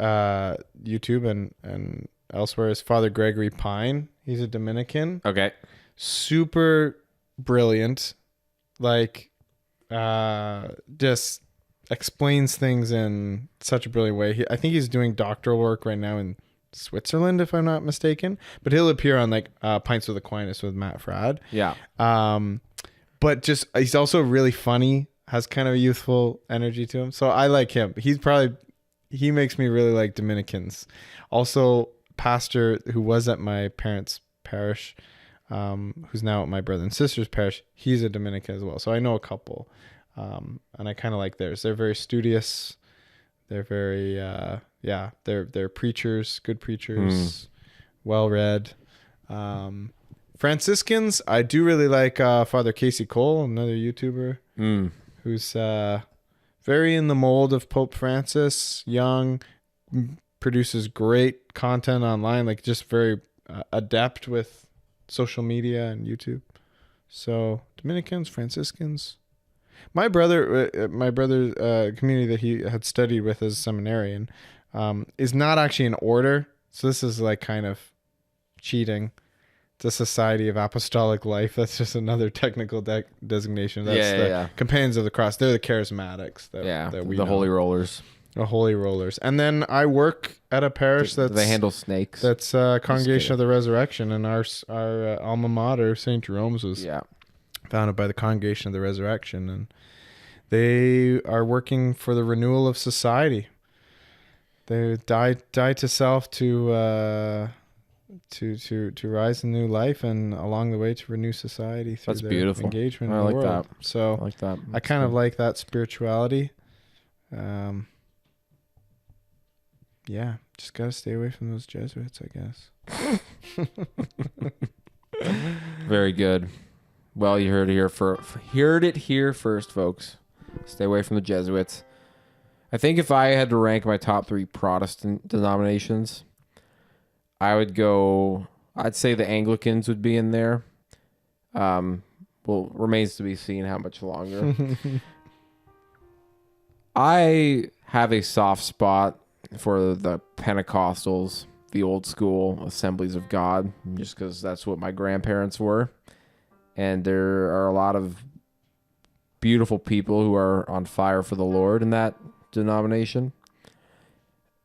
Speaker 2: YouTube and elsewhere is Father Gregory Pine. He's a Dominican.
Speaker 1: Okay.
Speaker 2: Super brilliant. Like, just explains things in such a brilliant way. I think he's doing doctoral work right now in Switzerland, if I'm not mistaken. But he'll appear on like Pints with Aquinas with Matt Fradd.
Speaker 1: Yeah.
Speaker 2: But just he's also really funny, has kind of a youthful energy to him. So I like him. He makes me really like Dominicans. Also, pastor who was at my parents' parish, who's now at my brother and sister's parish, he's a Dominican as well. So I know a couple. And I kind of like theirs. They're very studious. They're very, they're preachers, good preachers, well-read. Franciscans, I do really like Father Casey Cole, another YouTuber, who's very in the mold of Pope Francis, young, produces great content online, like just very adept with social media and YouTube. So Dominicans, Franciscans. My brother's community that he had studied with as a seminarian is not actually an order. So this is like kind of cheating. It's a Society of Apostolic Life. That's just another technical designation. That's the Companions of the Cross. They're the charismatics. That we know.
Speaker 1: Holy Rollers.
Speaker 2: The Holy Rollers. And then I work at a parish
Speaker 1: they handle snakes.
Speaker 2: That's Congregation of the Resurrection, and our alma mater, St. Jerome's, was founded by the Congregation of the Resurrection, and they are working for the renewal of society. They die to self to rise in new life, and along the way to renew society through their beautiful engagement in the world.
Speaker 1: That.
Speaker 2: So
Speaker 1: I like that.
Speaker 2: I kind of like that spirituality. Just gotta stay away from those Jesuits, I guess.
Speaker 1: Very good. Well, you heard it here first, folks. Stay away from the Jesuits. I think if I had to rank my top 3 Protestant denominations, I'd say the Anglicans would be in there. Well, remains to be seen how much longer. I have a soft spot for the Pentecostals, the old school Assemblies of God, just because that's what my grandparents were. And there are a lot of beautiful people who are on fire for the Lord in that denomination.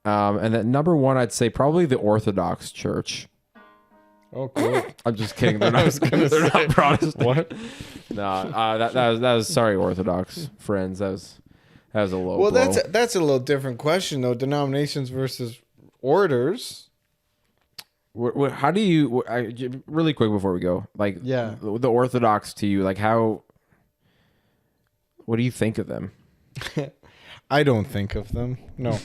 Speaker 1: And then number 1, I'd say probably the Orthodox Church.
Speaker 2: Oh, cool.
Speaker 1: I'm just kidding. They're not Protestant. What? No, that was sorry, Orthodox friends. That was a low blow.
Speaker 2: Well, that's a little different question though. Denominations versus orders.
Speaker 1: How do you really quick before we go? Like, the Orthodox to you, like how? What do you think of them?
Speaker 2: I don't think of them. No.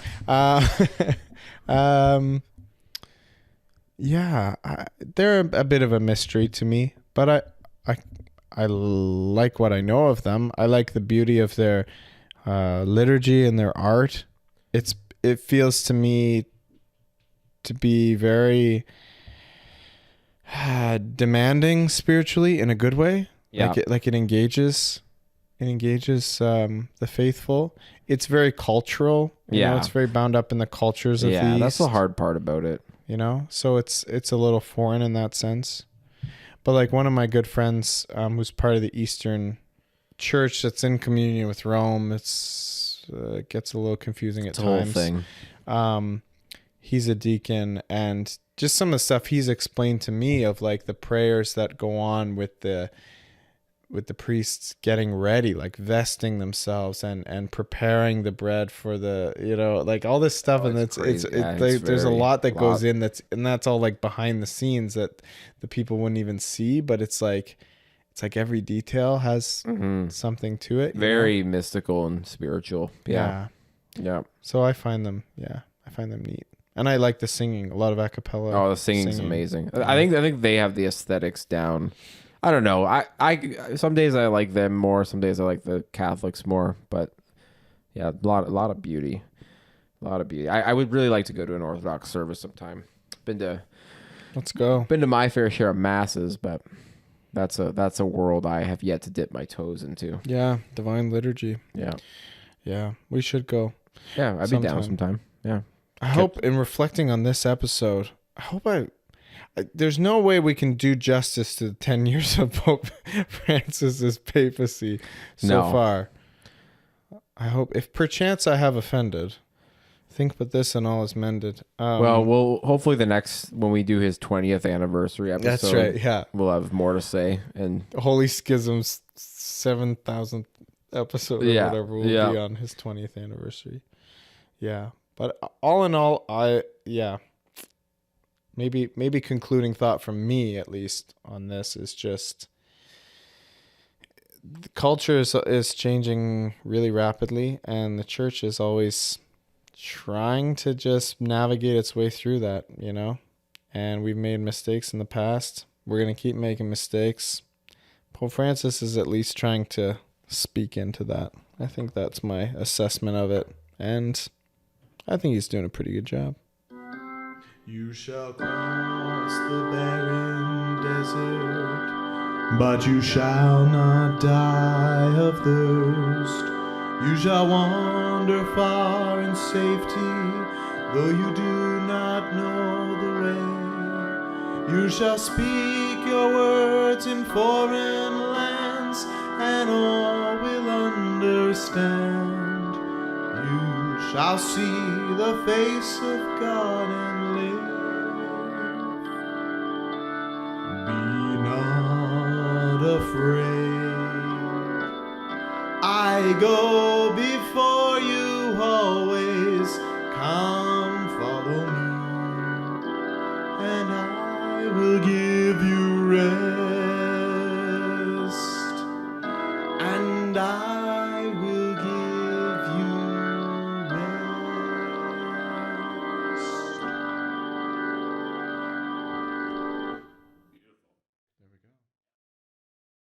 Speaker 2: They're a bit of a mystery to me, but I like what I know of them. I like the beauty of their liturgy and their art. It feels to me to be very demanding spiritually in a good way.
Speaker 1: Yeah.
Speaker 2: It engages the faithful. It's very cultural. You know, it's very bound up in the cultures of the East.
Speaker 1: That's the hard part about it.
Speaker 2: You know, so it's a little foreign in that sense. But like one of my good friends, who's part of the Eastern Church that's in communion with Rome, it gets a little confusing at times.
Speaker 1: The whole thing.
Speaker 2: He's a deacon, and just some of the stuff he's explained to me of like the prayers that go on with the priests getting ready, like vesting themselves and preparing the bread for the, like all this stuff. And there's a lot that goes in that's all like behind the scenes that the people wouldn't even see, but it's like every detail has something to it.
Speaker 1: Very mystical and spiritual. Yeah.
Speaker 2: So I find them neat. And I like the singing, a lot of a cappella.
Speaker 1: Oh, the singing's amazing. I think they have the aesthetics down. I don't know. I some days I like them more. Some days I like the Catholics more. But yeah, a lot of beauty. A lot of beauty. I would really like to go to an Orthodox service sometime.
Speaker 2: Let's go.
Speaker 1: Been to my fair share of masses, but that's a world I have yet to dip my toes into.
Speaker 2: Yeah, divine liturgy.
Speaker 1: Yeah,
Speaker 2: we should go.
Speaker 1: Yeah, I'd be down sometime. Yeah.
Speaker 2: I hope in reflecting on this episode, there's no way we can do justice to the 10 years of Pope Francis's papacy so far. I hope, if perchance I have offended, think but this and all is mended.
Speaker 1: We'll hopefully when we do his 20th anniversary episode.
Speaker 2: That's right, yeah.
Speaker 1: We'll have more to say. And
Speaker 2: Holy Schism's 7,000th episode or whatever will be on his 20th anniversary. Yeah. But all in all, maybe concluding thought from me, at least, on this is just the culture is changing really rapidly, and the church is always trying to just navigate its way through that, and we've made mistakes in the past. We're going to keep making mistakes. Pope Francis is at least trying to speak into that. I think that's my assessment of it, and I think he's doing a pretty good job.
Speaker 3: You shall cross the barren desert, but you shall not die of thirst. You shall wander far in safety, though you do not know the way. You shall speak your words in foreign lands, and all will understand. You shall see the face of God and live. Be not afraid. I go before you always. Come, follow me, and I will give you rest. And I